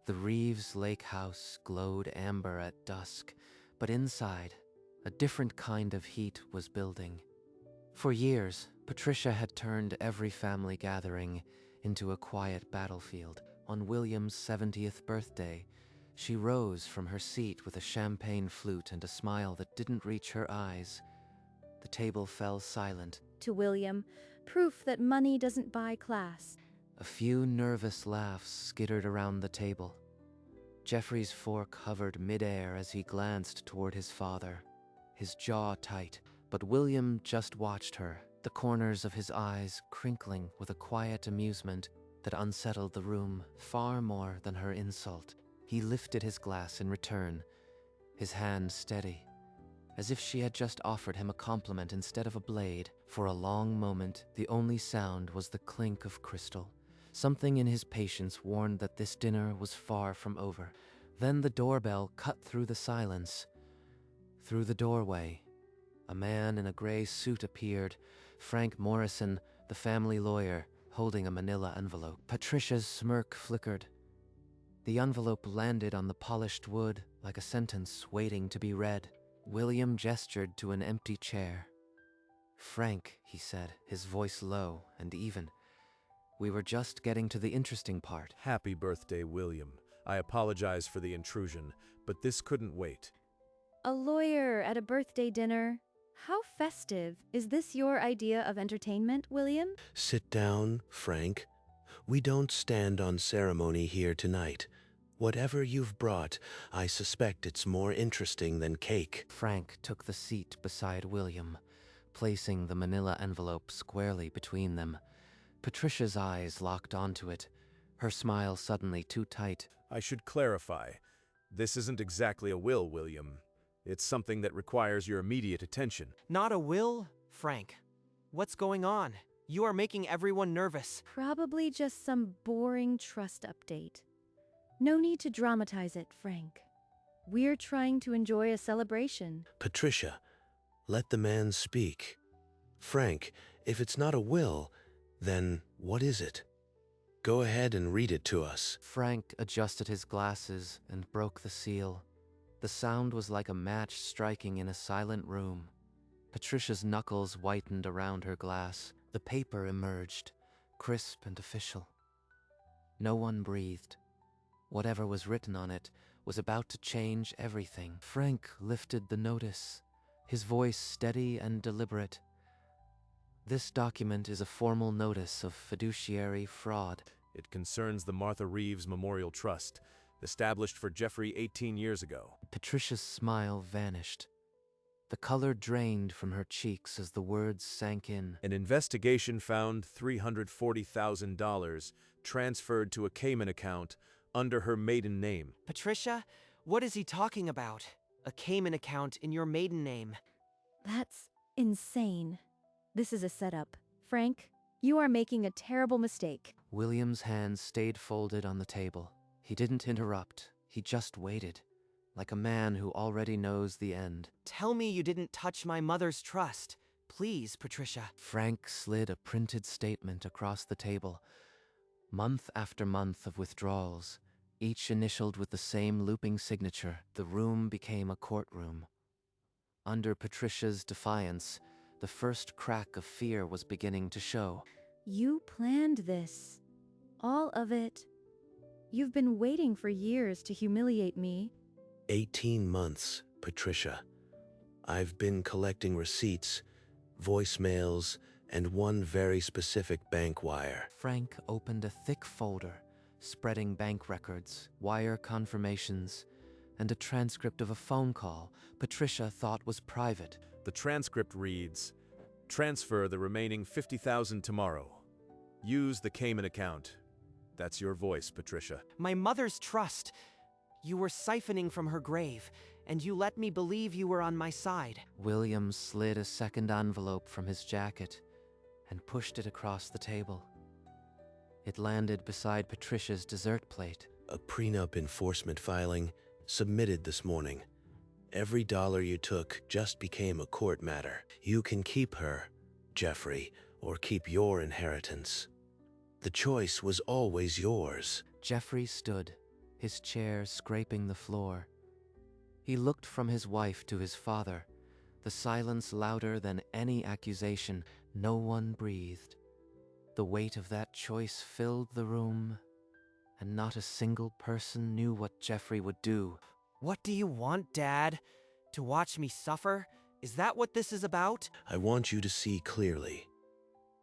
The Reeves Lake house glowed amber at dusk, but inside, a different kind of heat was building. For years, Patricia had turned every family gathering into a quiet battlefield. On William's 70th birthday, she rose from her seat with a champagne flute and a smile that didn't reach her eyes. The table fell silent. To William, proof that money doesn't buy class. A few nervous laughs skittered around the table. Jeffrey's fork hovered midair as he glanced toward his father, his jaw tight. But William just watched her, the corners of his eyes crinkling with a quiet amusement that unsettled the room far more than her insult. He lifted his glass in return, his hand steady, as if she had just offered him a compliment instead of a blade. For a long moment, the only sound was the clink of crystal. Something in his patience warned that this dinner was far from over. Then the doorbell cut through the silence. Through the doorway, a man in a gray suit appeared, Frank Morrison, the family lawyer, holding a manila envelope. Patricia's smirk flickered. The envelope landed on the polished wood like a sentence waiting to be read. William gestured to an empty chair. "Frank," he said, his voice low and even. "We were just getting to the interesting part." Happy birthday, William. I apologize for the intrusion, but this couldn't wait. A lawyer at a birthday dinner. How festive. Is this your idea of entertainment, William? Sit down, Frank. We don't stand on ceremony here tonight. Whatever you've brought, I suspect it's more interesting than cake. Frank took the seat beside William, placing the manila envelope squarely between them. Patricia's eyes locked onto it, her smile suddenly too tight. I should clarify. This isn't exactly a will, William. It's something that requires your immediate attention. Not a will, Frank. What's going on? You are making everyone nervous. Probably just some boring trust update. No need to dramatize it, Frank. We're trying to enjoy a celebration. Patricia, let the man speak. Frank, if it's not a will, then what is it? Go ahead and read it to us. Frank adjusted his glasses and broke the seal. The sound was like a match striking in a silent room. Patricia's knuckles whitened around her glass. The paper emerged, crisp and official. No one breathed. Whatever was written on it was about to change everything. Frank lifted the notice, his voice steady and deliberate. "This document is a formal notice of fiduciary fraud." It concerns the Martha Reeves Memorial Trust, established for Jeffrey 18 years ago. Patricia's smile vanished. The color drained from her cheeks as the words sank in. An investigation found $340,000 transferred to a Cayman account under her maiden name. Patricia, what is he talking about? A Cayman account in your maiden name. That's insane. This is a setup. Frank, you are making a terrible mistake. William's hands stayed folded on the table. He didn't interrupt. He just waited, like a man who already knows the end. Tell me you didn't touch my mother's trust. Please, Patricia. Frank slid a printed statement across the table. Month after month of withdrawals, each initialed with the same looping signature. The room became a courtroom. Under Patricia's defiance, the first crack of fear was beginning to show. You planned this. All of it. You've been waiting for years to humiliate me. 18 months, Patricia. I've been collecting receipts, voicemails, and one very specific bank wire. Frank opened a thick folder, spreading bank records, wire confirmations, and a transcript of a phone call Patricia thought was private. The transcript reads, "Transfer the remaining $50,000 tomorrow. Use the Cayman account." That's your voice, Patricia. My mother's trust. You were siphoning from her grave, and you let me believe you were on my side. William slid a second envelope from his jacket and pushed it across the table. It landed beside Patricia's dessert plate. A prenup enforcement filing submitted this morning. Every dollar you took just became a court matter. You can keep her, Jeffrey, or keep your inheritance. The choice was always yours. Jeffrey stood, his chair scraping the floor. He looked from his wife to his father, the silence louder than any accusation. No one breathed. The weight of that choice filled the room, and not a single person knew what Jeffrey would do. What do you want, Dad? To watch me suffer? Is that what this is about? I want you to see clearly.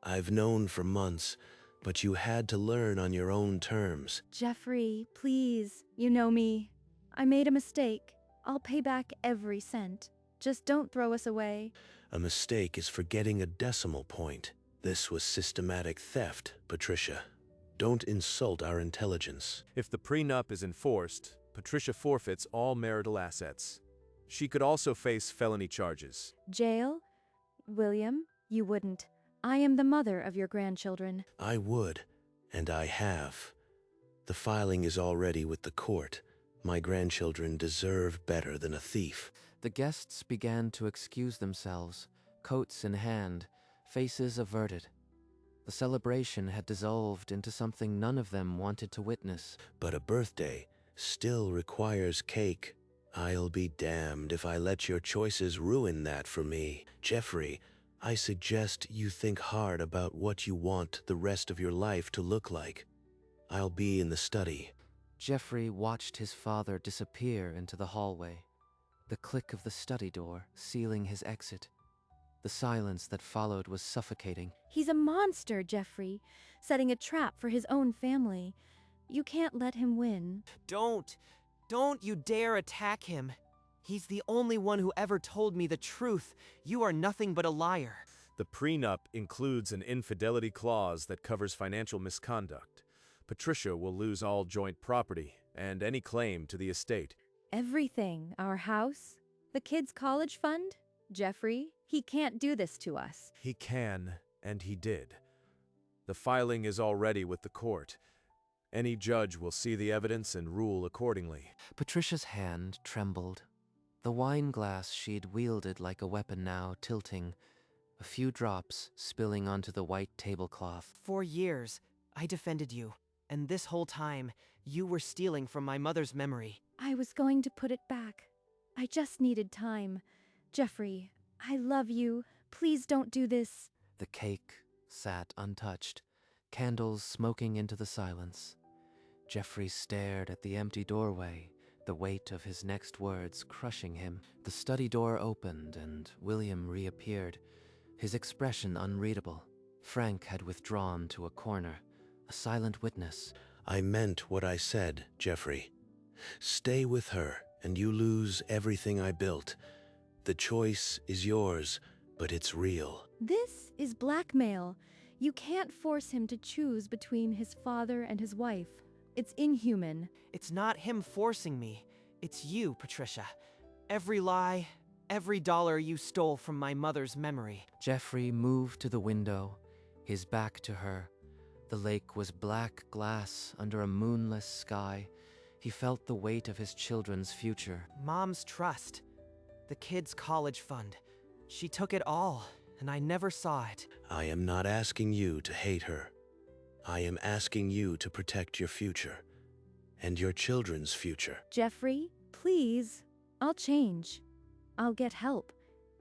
I've known for months, but you had to learn on your own terms. Jeffrey, please, you know me. I made a mistake. I'll pay back every cent. Just don't throw us away. A mistake is forgetting a decimal point. This was systematic theft, Patricia. Don't insult our intelligence. If the prenup is enforced, Patricia forfeits all marital assets. She could also face felony charges. Jail? William, you wouldn't. I am the mother of your grandchildren. I would, and I have. The filing is already with the court. My grandchildren deserve better than a thief. The guests began to excuse themselves, coats in hand, faces averted. The celebration had dissolved into something none of them wanted to witness. But a birthday still requires cake. I'll be damned if I let your choices ruin that for me. Jeffrey, I suggest you think hard about what you want the rest of your life to look like. I'll be in the study. Jeffrey watched his father disappear into the hallway, the click of the study door sealing his exit. The silence that followed was suffocating. He's a monster, Jeffrey, setting a trap for his own family. You can't let him win. Don't you dare attack him. He's the only one who ever told me the truth. You are nothing but a liar. The prenup includes an infidelity clause that covers financial misconduct. Patricia will lose all joint property and any claim to the estate. Everything. Our house, the kids' college fund. Jeffrey, he can't do this to us. He can, and he did. The filing is already with the court. Any judge will see the evidence and rule accordingly. Patricia's hand trembled. The wine glass she'd wielded like a weapon now tilting, a few drops spilling onto the white tablecloth. For years, I defended you, and this whole time, you were stealing from my mother's memory. I was going to put it back. I just needed time. Jeffrey, I love you. Please don't do this. The cake sat untouched, candles smoking into the silence. Jeffrey stared at the empty doorway, the weight of his next words crushing him. The study door opened and William reappeared, his expression unreadable. Frank had withdrawn to a corner, a silent witness. I meant what I said, Jeffrey. Stay with her, and you lose everything I built. The choice is yours, but it's real. This is blackmail. You can't force him to choose between his father and his wife. It's inhuman. It's not him forcing me. It's you, Patricia. Every lie, every dollar you stole from my mother's memory. Jeffrey moved to the window, his back to her. The lake was black glass under a moonless sky. He felt the weight of his children's future. Mom's trust. The kids' college fund. She took it all, and I never saw it. I am not asking you to hate her. I am asking you to protect your future, and your children's future. Jeffrey, please. I'll change. I'll get help.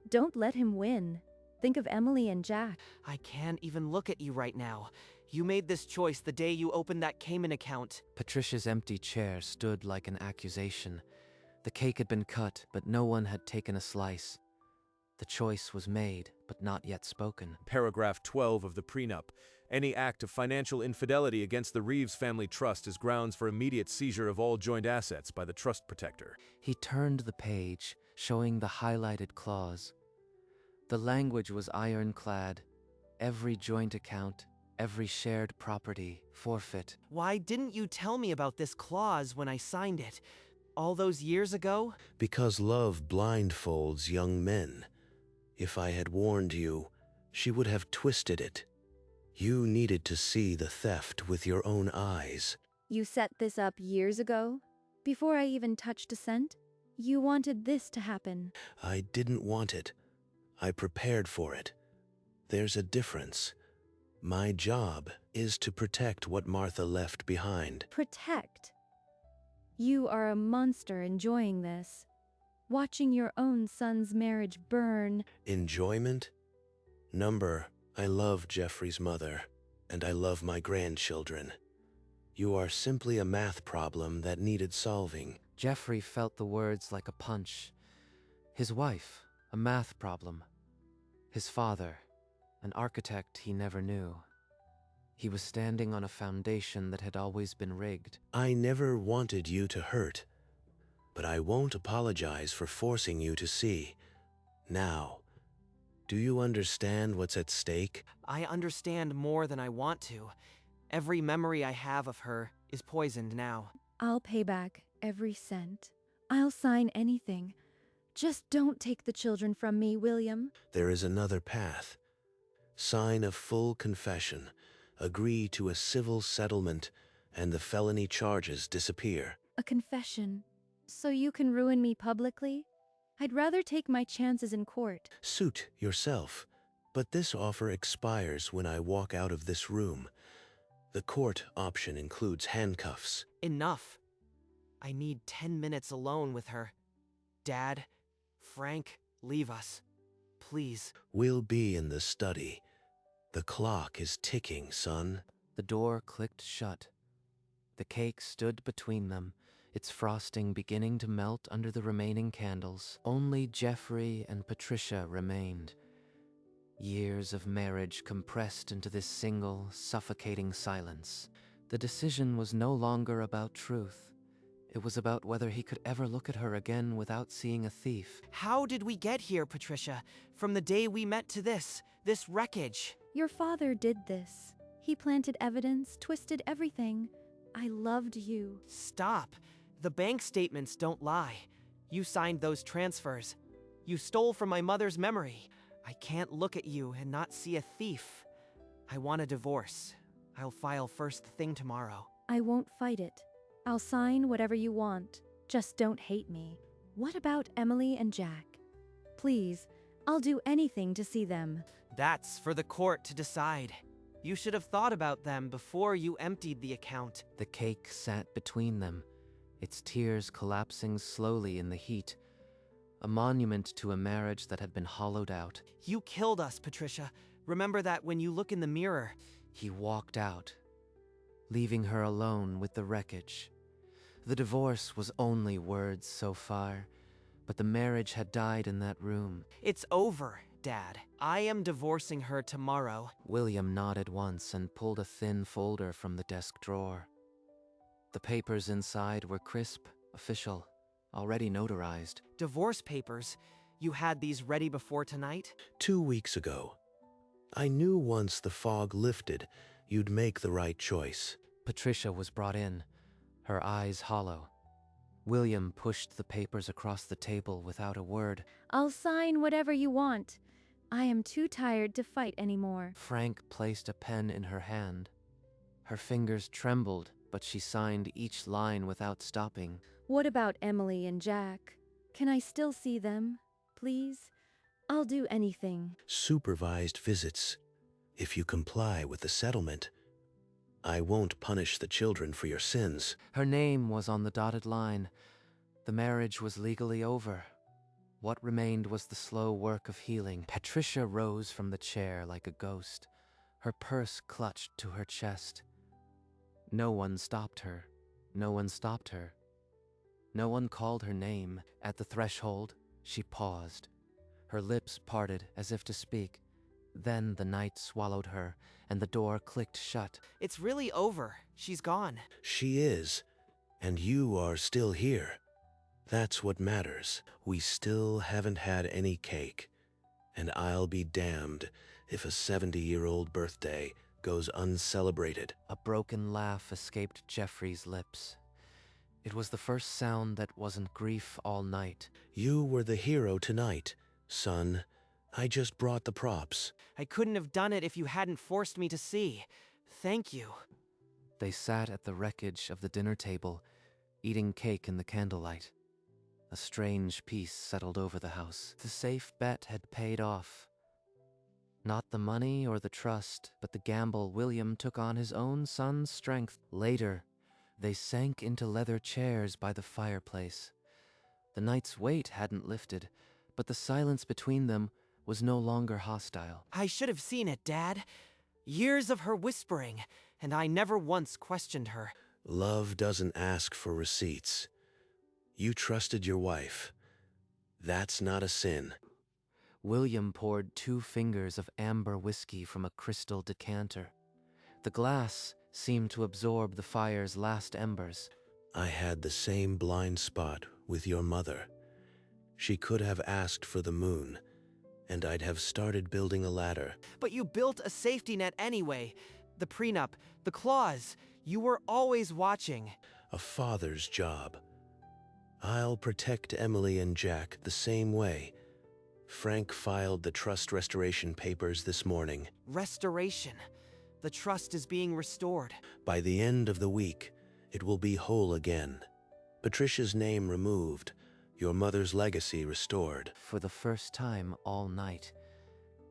Don't let him win. Think of Emily and Jack. I can't even look at you right now. You made this choice the day you opened that Cayman account. Patricia's empty chair stood like an accusation. The cake had been cut, but no one had taken a slice. The choice was made, but not yet spoken. Paragraph 12 of the prenup. Any act of financial infidelity against the Reeves family trust is grounds for immediate seizure of all joint assets by the trust protector. He turned the page, showing the highlighted clause. The language was ironclad. Every joint account, every shared property, forfeit. Why didn't you tell me about this clause when I signed it? All those years ago? Because love blindfolds young men. If I had warned you, she would have twisted it. You needed to see the theft with your own eyes. You set this up years ago? Before I even touched a cent? You wanted this to happen. I didn't want it. I prepared for it. There's a difference. My job is to protect what Martha left behind. Protect. You are a monster enjoying this. Watching your own son's marriage burn. Enjoyment? Number, I love Jeffrey's mother, and I love my grandchildren. You are simply a math problem that needed solving. Jeffrey felt the words like a punch. His wife, a math problem. His father, an architect he never knew. He was standing on a foundation that had always been rigged. I never wanted you to hurt, but I won't apologize for forcing you to see. Now, do you understand what's at stake? I understand more than I want to. Every memory I have of her is poisoned now. I'll pay back every cent. I'll sign anything. Just don't take the children from me, William. There is another path. Sign a full confession, agree to a civil settlement, and the felony charges disappear. A confession. So you can ruin me publicly? I'd rather take my chances in court. Suit yourself, but this offer expires when I walk out of this room. The court option includes handcuffs. Enough. I need 10 minutes alone with her. Dad, Frank, leave us. Please. We'll be in the study. The clock is ticking, son. The door clicked shut. The cake stood between them, its frosting beginning to melt under the remaining candles. Only Jeffrey and Patricia remained. Years of marriage compressed into this single, suffocating silence. The decision was no longer about truth. It was about whether he could ever look at her again without seeing a thief. How did we get here, Patricia? From the day we met to this wreckage. Your father did this. He planted evidence, twisted everything. I loved you. Stop. The bank statements don't lie. You signed those transfers. You stole from my mother's memory. I can't look at you and not see a thief. I want a divorce. I'll file first thing tomorrow. I won't fight it. I'll sign whatever you want. Just don't hate me. What about Emily and Jack? Please, I'll do anything to see them. That's for the court to decide. You should have thought about them before you emptied the account. The cake sat between them, its tears collapsing slowly in the heat. A monument to a marriage that had been hollowed out. You killed us, Patricia. Remember that when you look in the mirror. He walked out, leaving her alone with the wreckage. The divorce was only words so far, but the marriage had died in that room. It's over, Dad. I am divorcing her tomorrow. William nodded once and pulled a thin folder from the desk drawer. The papers inside were crisp, official, already notarized. Divorce papers? You had these ready before tonight? 2 weeks ago. I knew once the fog lifted, you'd make the right choice. Patricia was brought in, her eyes hollow. William pushed the papers across the table without a word. I'll sign whatever you want. I am too tired to fight anymore. Frank placed a pen in her hand. Her fingers trembled, but she signed each line without stopping. What about Emily and Jack? Can I still see them? Please? I'll do anything. Supervised visits. If you comply with the settlement, I won't punish the children for your sins. Her name was on the dotted line. The marriage was legally over. What remained was the slow work of healing. Patricia rose from the chair like a ghost, her purse clutched to her chest. No one stopped her. No one stopped her. No one called her name. At the threshold, she paused. Her lips parted as if to speak. Then the night swallowed her, and the door clicked shut. It's really over. She's gone. She is, and you are still here. That's what matters. We still haven't had any cake, and I'll be damned if a 70-year-old birthday goes uncelebrated. A broken laugh escaped Jeffrey's lips. It was the first sound that wasn't grief all night. You were the hero tonight, son. I just brought the props. I couldn't have done it if you hadn't forced me to see. Thank you. They sat at the wreckage of the dinner table, eating cake in the candlelight. A strange peace settled over the house. The safe bet had paid off. Not the money or the trust, but the gamble William took on his own son's strength. Later, They sank into leather chairs by the fireplace. The night's weight hadn't lifted, but the silence between them was no longer hostile. I should have seen it, Dad. Years of her whispering, and I never once questioned her. Love doesn't ask for receipts. You trusted your wife. That's not a sin. William poured 2 fingers of amber whiskey from a crystal decanter. The glass seemed to absorb the fire's last embers. I had the same blind spot with your mother. She could have asked for the moon, and I'd have started building a ladder. But you built a safety net anyway. The prenup, the clause. You were always watching. A father's job. I'll protect Emily and Jack the same way. Frank filed the trust restoration papers this morning. Restoration. The trust is being restored. By the end of the week, it will be whole again. Patricia's name removed, your mother's legacy restored. For the first time all night,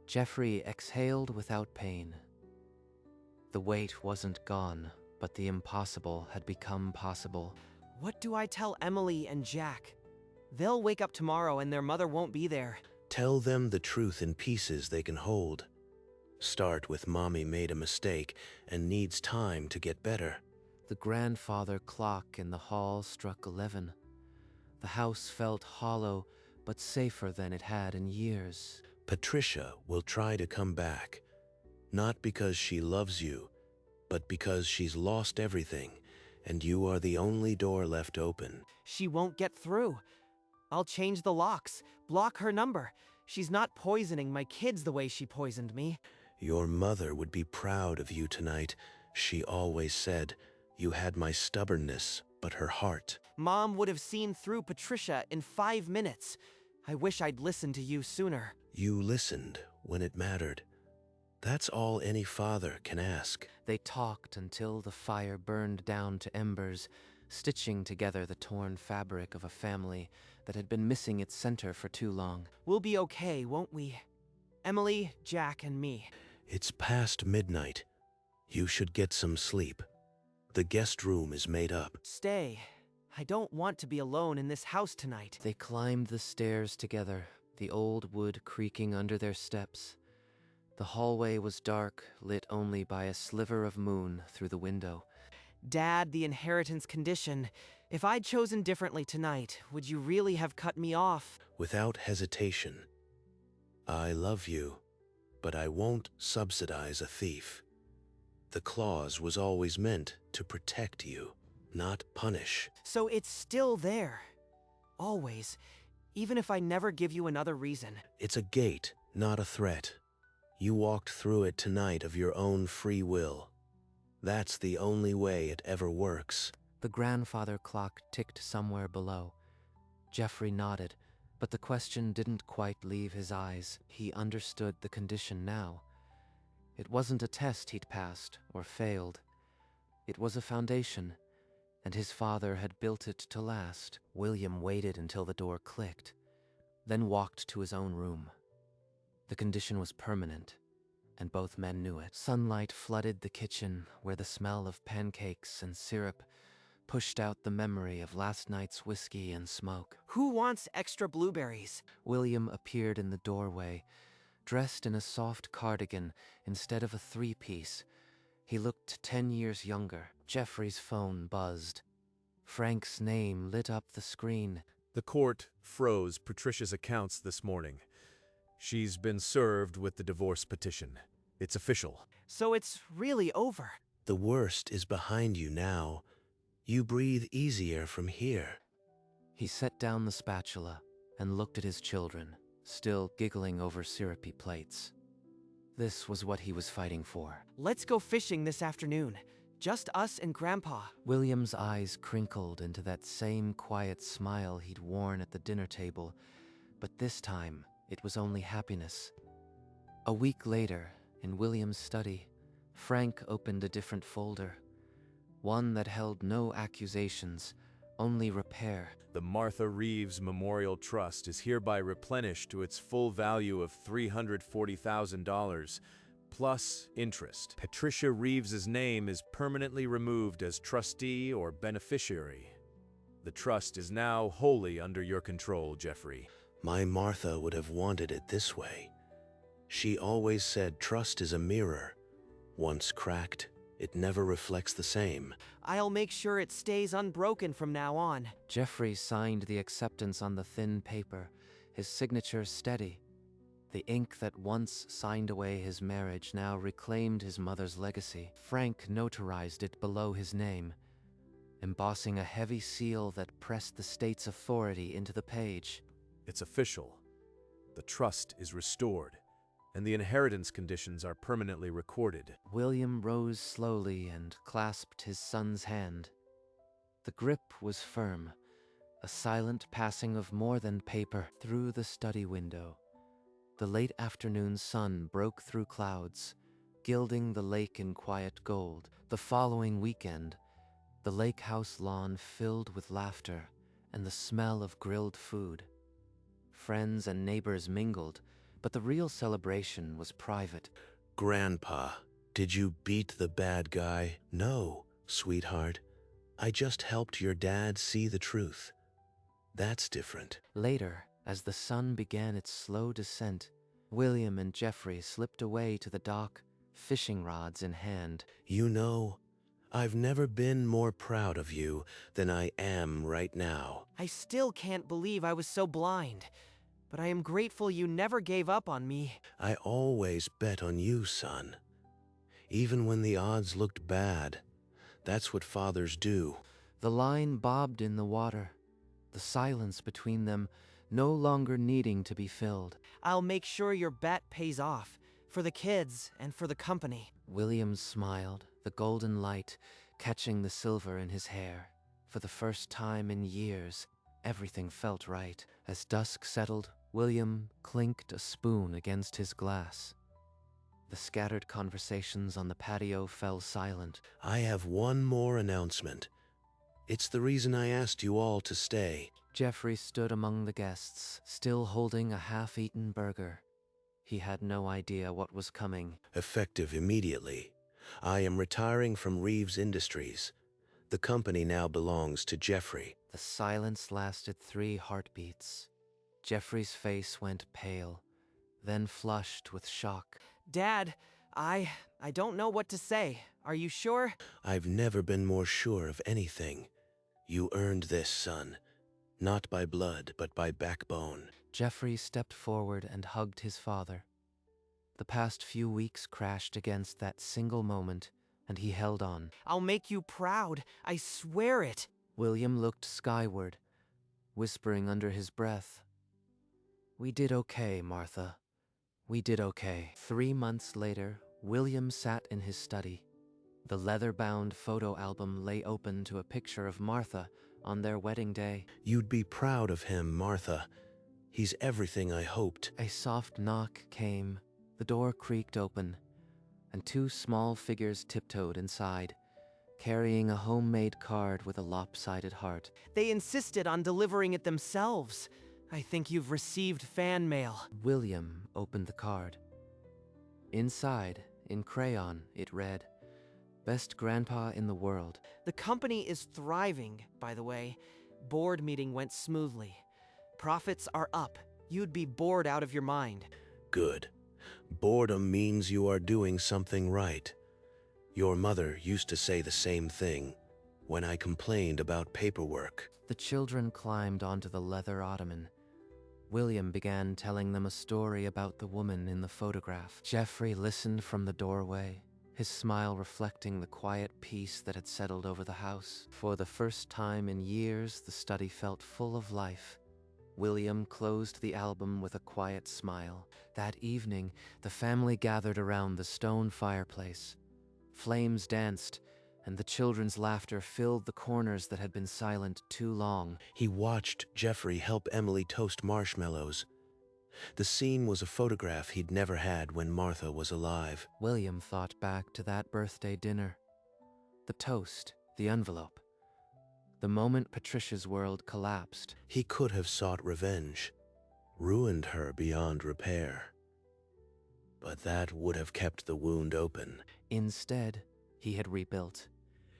Jeffrey exhaled without pain. The weight wasn't gone, but the impossible had become possible. What do I tell Emily and Jack? They'll wake up tomorrow and their mother won't be there. Tell them the truth in pieces they can hold. Start with Mommy made a mistake and needs time to get better. The grandfather clock in the hall struck 11. The house felt hollow, but safer than it had in years. Patricia will try to come back. Not because she loves you, but because she's lost everything, and you are the only door left open. She won't get through. I'll change the locks, block her number. She's not poisoning my kids the way she poisoned me. Your mother would be proud of you tonight. She always said, you had my stubbornness, but her heart. Mom would have seen through Patricia in 5 minutes. I wish I'd listened to you sooner. You listened when it mattered. That's all any father can ask. They talked until the fire burned down to embers, stitching together the torn fabric of a family that had been missing its center for too long. We'll be okay, won't we? Emily, Jack, and me. It's past midnight. You should get some sleep. The guest room is made up. Stay. I don't want to be alone in this house tonight. They climbed the stairs together, the old wood creaking under their steps. The hallway was dark, lit only by a sliver of moon through the window. Dad, the inheritance condition. If I'd chosen differently tonight, would you really have cut me off? Without hesitation. I love you, but I won't subsidize a thief. The clause was always meant to protect you, not punish. So it's still there. Always. Even if I never give you another reason. It's a gate, not a threat. You walked through it tonight of your own free will. That's the only way it ever works. The grandfather clock ticked somewhere below. Jeffrey nodded, but the question didn't quite leave his eyes. He understood the condition now. It wasn't a test he'd passed or failed. It was a foundation, and his father had built it to last. William waited until the door clicked, then walked to his own room. The condition was permanent, and both men knew it. Sunlight flooded the kitchen, where the smell of pancakes and syrup pushed out the memory of last night's whiskey and smoke. Who wants extra blueberries? William appeared in the doorway, dressed in a soft cardigan instead of a 3-piece. He looked 10 years younger. Jeffrey's phone buzzed. Frank's name lit up the screen. The court froze Patricia's accounts this morning. She's been served with the divorce petition. It's official. So it's really over. The worst is behind you now. You breathe easier from here. He set down the spatula and looked at his children, still giggling over syrupy plates. This was what he was fighting for. Let's go fishing this afternoon. Just us and Grandpa. William's eyes crinkled into that same quiet smile he'd worn at the dinner table, but this time it was only happiness. A week later, in William's study, Frank opened a different folder. One that held no accusations, only repair. The Martha Reeves Memorial Trust is hereby replenished to its full value of $340,000. plus interest. Patricia Reeves's name is permanently removed as trustee or beneficiary. The trust is now wholly under your control, Jeffrey. My Martha would have wanted it this way. She always said trust is a mirror. Once cracked, it never reflects the same. I'll make sure it stays unbroken from now on. Jeffrey signed the acceptance on the thin paper, his signature steady. The ink that once signed away his marriage now reclaimed his mother's legacy. Frank notarized it below his name, embossing a heavy seal that pressed the state's authority into the page. It's official. The trust is restored, and the inheritance conditions are permanently recorded. William rose slowly and clasped his son's hand. The grip was firm, a silent passing of more than paper. Through the study window, the late afternoon sun broke through clouds, gilding the lake in quiet gold. The following weekend, the lake house lawn filled with laughter and the smell of grilled food. Friends and neighbors mingled, but the real celebration was private. Grandpa, did you beat the bad guy? No, sweetheart. I just helped your dad see the truth. That's different. Later, as the sun began its slow descent, William and Jeffrey slipped away to the dock, fishing rods in hand. You know, I've never been more proud of you than I am right now. I still can't believe I was so blind, but I am grateful you never gave up on me. I always bet on you, son. Even when the odds looked bad. That's what fathers do. The line bobbed in the water, the silence between them no longer needing to be filled. I'll make sure your bet pays off, for the kids and for the company. William smiled, the golden light catching the silver in his hair. For the first time in years, everything felt right. As dusk settled, William clinked a spoon against his glass. The scattered conversations on the patio fell silent. I have one more announcement. It's the reason I asked you all to stay. Jeffrey stood among the guests, still holding a half-eaten burger. He had no idea what was coming. Effective immediately. I am retiring from Reeves Industries. The company now belongs to Jeffrey. The silence lasted 3 heartbeats. Jeffrey's face went pale, then flushed with shock. Dad, I don't know what to say. Are you sure? I've never been more sure of anything. You earned this, son. Not by blood, but by backbone. Jeffrey stepped forward and hugged his father. The past few weeks crashed against that single moment, and he held on. I'll make you proud. I swear it. William looked skyward, whispering under his breath, "We did okay, Martha. We did okay." 3 months later, William sat in his study. The leather-bound photo album lay open to a picture of Martha on their wedding day. You'd be proud of him, Martha. He's everything I hoped. A soft knock came, the door creaked open, and 2 small figures tiptoed inside, carrying a homemade card with a lopsided heart. They insisted on delivering it themselves. I think you've received fan mail. William opened the card. Inside, in crayon, it read, "Best grandpa in the world." The company is thriving, by the way. Board meeting went smoothly. Profits are up. You'd be bored out of your mind. Good. Boredom means you are doing something right. Your mother used to say the same thing when I complained about paperwork. The children climbed onto the leather ottoman. William began telling them a story about the woman in the photograph. Jeffrey listened from the doorway, his smile reflecting the quiet peace that had settled over the house. For the first time in years, the study felt full of life. William closed the album with a quiet smile. That evening, the family gathered around the stone fireplace. Flames danced, and the children's laughter filled the corners that had been silent too long. He watched Jeffrey help Emily toast marshmallows. The scene was a photograph he'd never had when Martha was alive. William thought back to that birthday dinner. The toast, the envelope. The moment Patricia's world collapsed. He could have sought revenge, ruined her beyond repair. but that would have kept the wound open. Instead, he had rebuilt.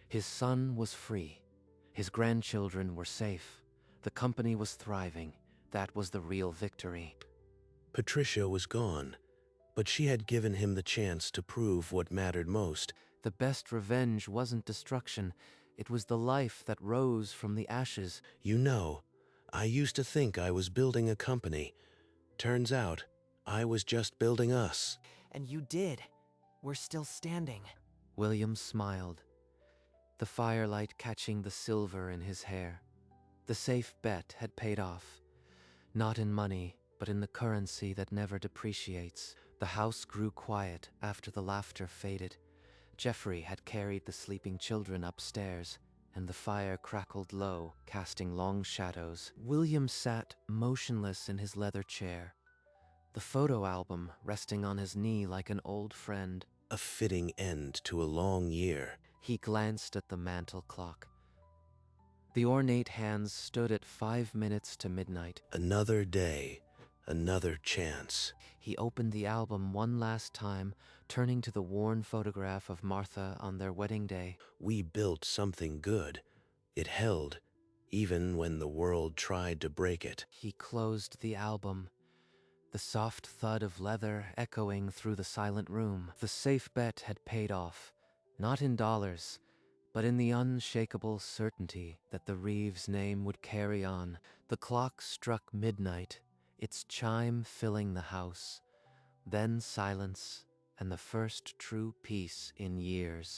His son was free. His grandchildren were safe. The company was thriving. That was the real victory. Patricia was gone, but she had given him the chance to prove what mattered most. The best revenge wasn't destruction. It was the life that rose from the ashes. You know, I used to think I was building a company. Turns out, I was just building us. And you did. We're still standing. William smiled, the firelight catching the silver in his hair. The safe bet had paid off. Not in money, but in the currency that never depreciates. The house grew quiet after the laughter faded. Jeffrey had carried the sleeping children upstairs, and the fire crackled low, casting long shadows. William sat motionless in his leather chair, the photo album resting on his knee like an old friend. A fitting end to a long year. He glanced at the mantel clock. The ornate hands stood at 5 minutes to midnight. Another day, another chance. He opened the album one last time, turning to the worn photograph of Martha on their wedding day. We built something good. It held, even when the world tried to break it. He closed the album, the soft thud of leather echoing through the silent room. The safe bet had paid off, not in dollars, but in the unshakable certainty that the Reeves name would carry on. The clock struck midnight, its chime filling the house. Then silence, and the first true peace in years.